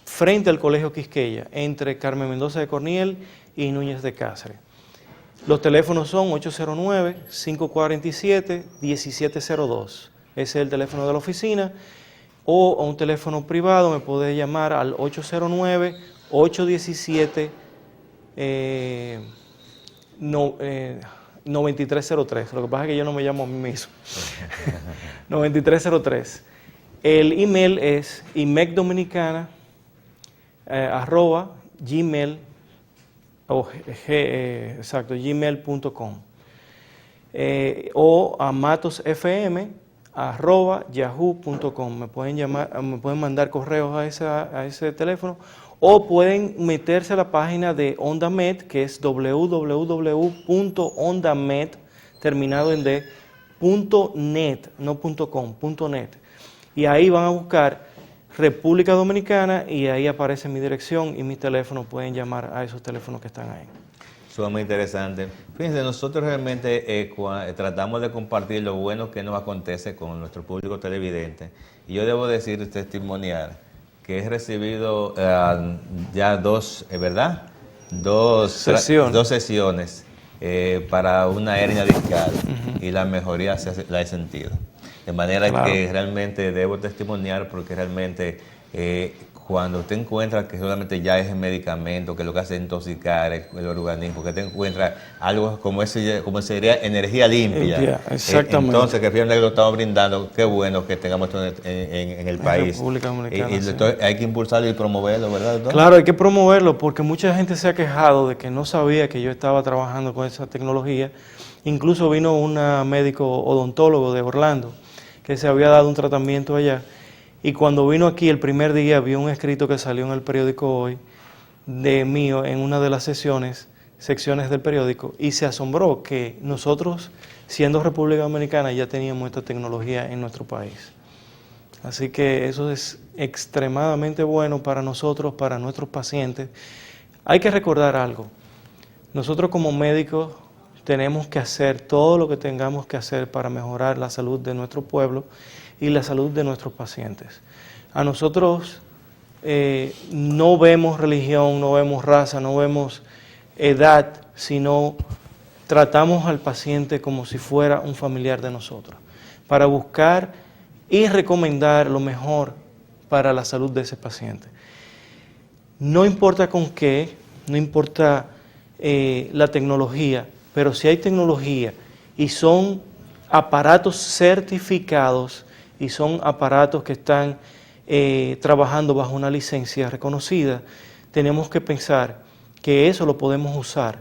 frente al Colegio Quisqueya, entre Carmen Mendoza de Corniel y Núñez de Cáceres. Los teléfonos son 809-547-1702. Ese es el teléfono de la oficina. O a un teléfono privado me puede llamar al 809-817-9303. Lo que pasa es que yo no me llamo a mí mismo. 9303. El email es imecdominicana@gmail.com. gmail.com o a matosfm@yahoo.com. Me pueden llamar, me pueden mandar correos a ese teléfono, o pueden meterse a la página de OndaMed, que es www.ondamed, terminado en d, .net, no .com, .net, y ahí van a buscar República Dominicana y ahí aparece mi dirección y mi teléfono. Pueden llamar a esos teléfonos que están ahí. Sumamente interesante. Fíjense, nosotros realmente tratamos de compartir lo bueno que nos acontece con nuestro público televidente. Y yo debo decir, testimoniar, que he recibido ya 2, ¿verdad? Dos sesiones para una hernia discal, y la mejoría la he sentido. De manera que realmente debo testimoniar, porque realmente cuando usted encuentra que solamente ya es el medicamento, que lo que hace es intoxicar el organismo, que te encuentra algo como sería energía limpia. Exactamente. Entonces, que finalmente lo estamos brindando, qué bueno que tengamos esto en el país. República Dominicana, y entonces hay que impulsarlo y promoverlo, ¿verdad, doctor? Claro, hay que promoverlo, porque mucha gente se ha quejado de que no sabía que yo estaba trabajando con esa tecnología. Incluso vino un médico odontólogo de Orlando que se había dado un tratamiento allá, y cuando vino aquí el primer día vio un escrito que salió en el periódico Hoy de mío en una de las secciones del periódico, y se asombró que nosotros, siendo República Dominicana, ya teníamos esta tecnología en nuestro país. Así que eso es extremadamente bueno para nosotros, para nuestros pacientes. Hay que recordar algo: nosotros como médicos tenemos que hacer todo lo que tengamos que hacer para mejorar la salud de nuestro pueblo y la salud de nuestros pacientes. A nosotros no vemos religión, no vemos raza, no vemos edad, sino tratamos al paciente como si fuera un familiar de nosotros, para buscar y recomendar lo mejor para la salud de ese paciente. No importa con qué, no importa la tecnología, pero si hay tecnología y son aparatos certificados y son aparatos que están trabajando bajo una licencia reconocida, tenemos que pensar que eso lo podemos usar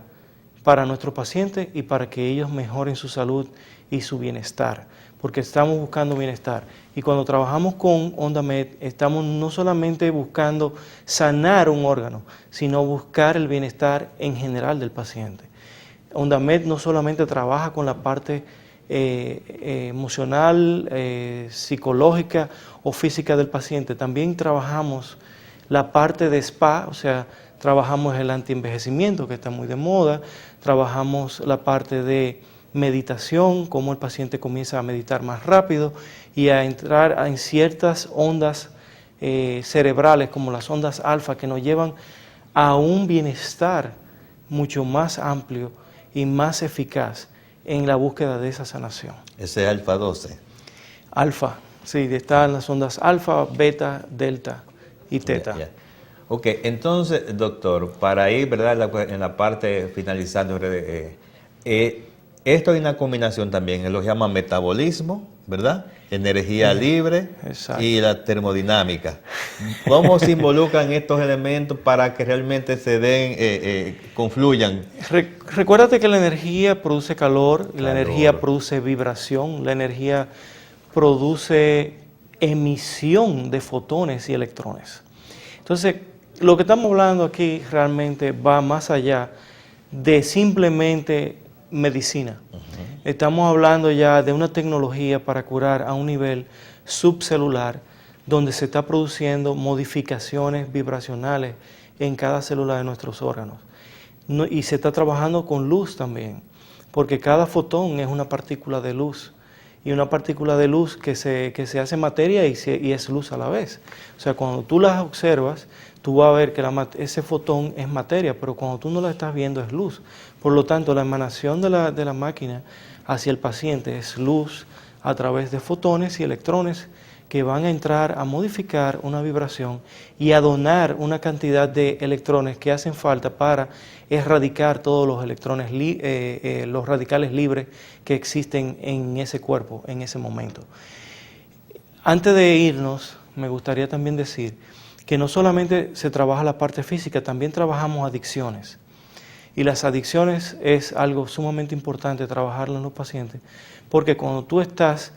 para nuestros pacientes y para que ellos mejoren su salud y su bienestar, porque estamos buscando bienestar. Y cuando trabajamos con OndaMed, estamos no solamente buscando sanar un órgano, sino buscar el bienestar en general del paciente. OndaMed no solamente trabaja con la parte emocional, psicológica o física del paciente, también trabajamos la parte de spa, o sea, trabajamos el antienvejecimiento, que está muy de moda, trabajamos la parte de meditación, cómo el paciente comienza a meditar más rápido y a entrar en ciertas ondas cerebrales, como las ondas alfa, que nos llevan a un bienestar mucho más amplio y más eficaz en la búsqueda de esa sanación. Ese es alfa 12. Alfa, sí, están las ondas alfa, beta, delta y teta. Ya. Ok, entonces, doctor, para ir, ¿verdad?, en la parte finalizando, esto hay una combinación también, lo llaman metabolismo, ¿verdad?, energía libre. Exacto. Y la termodinámica. ¿Cómo se involucran estos elementos para que realmente se den, confluyan? Recuérdate que la energía produce calor, la energía produce vibración, la energía produce emisión de fotones y electrones. Entonces, lo que estamos hablando aquí realmente va más allá de simplemente medicina. Estamos hablando ya de una tecnología para curar a un nivel subcelular, donde se está produciendo modificaciones vibracionales en cada célula de nuestros órganos. Y se está trabajando con luz también, porque cada fotón es una partícula de luz, y una partícula de luz que se hace materia y es luz a la vez. O sea, cuando tú las observas, tú vas a ver que ese fotón es materia, pero cuando tú no la estás viendo es luz. Por lo tanto, la emanación de la máquina hacia el paciente es luz a través de fotones y electrones que van a entrar a modificar una vibración y a donar una cantidad de electrones que hacen falta para erradicar todos los electrones, los radicales libres que existen en ese cuerpo, en ese momento. Antes de irnos, me gustaría también decir que no solamente se trabaja la parte física, también trabajamos adicciones. Y las adicciones es algo sumamente importante trabajarlo en los pacientes, porque cuando tú estás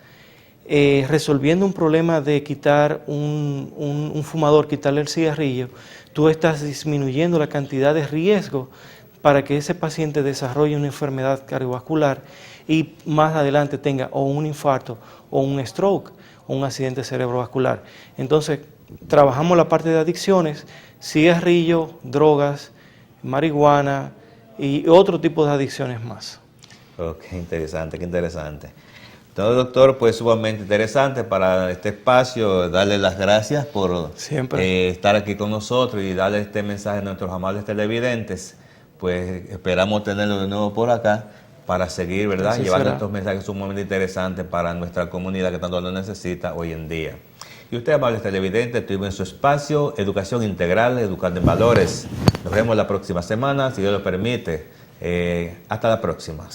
resolviendo un problema de quitar un fumador, quitarle el cigarrillo, tú estás disminuyendo la cantidad de riesgo para que ese paciente desarrolle una enfermedad cardiovascular y más adelante tenga o un infarto o un stroke o un accidente cerebrovascular. Entonces, trabajamos la parte de adicciones, cigarrillo, drogas, marihuana y otro tipo de adicciones más. Oh, qué interesante, qué interesante. Entonces, doctor, pues sumamente interesante para este espacio, darle las gracias por estar aquí con nosotros y darle este mensaje a nuestros amables televidentes. Pues esperamos tenerlo de nuevo por acá para seguir, ¿verdad?, llevando estos mensajes sumamente interesantes para nuestra comunidad que tanto lo necesita hoy en día. Y ustedes, amables televidentes, estuvimos en su espacio Educación Integral, Educando en Valores. Nos vemos la próxima semana, si Dios lo permite. Hasta la próxima.